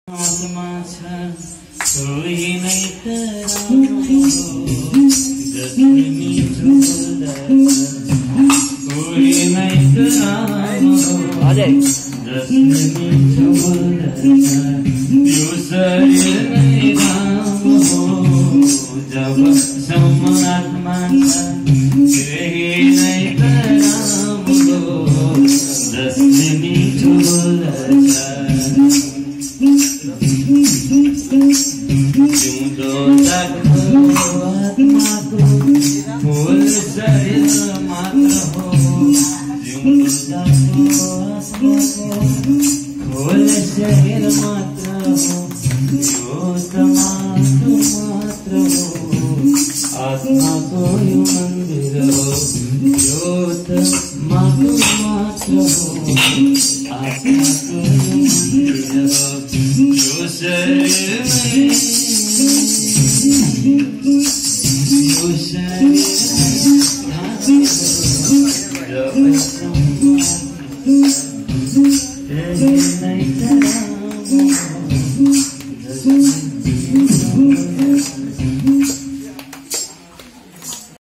आत्मा छ कोही नै कराउनु जसनी झोल्दछ कोही नै कराउनु जसनी झोल्दछ यो शरीर नै राम हो जबसम्म आत्मा छ कोही नै कराउनु जसनी झोल्दछ जिउँदो जगको आत्माको फुल शरीर मात्र हो जिउँदो जगको आत्माको फुल शरीर मात्र हो यो त मात्र हो आत्माको यो मन्दिर हो यो त मात्र हो आत्माको यो मन्दिर हो यो शरीर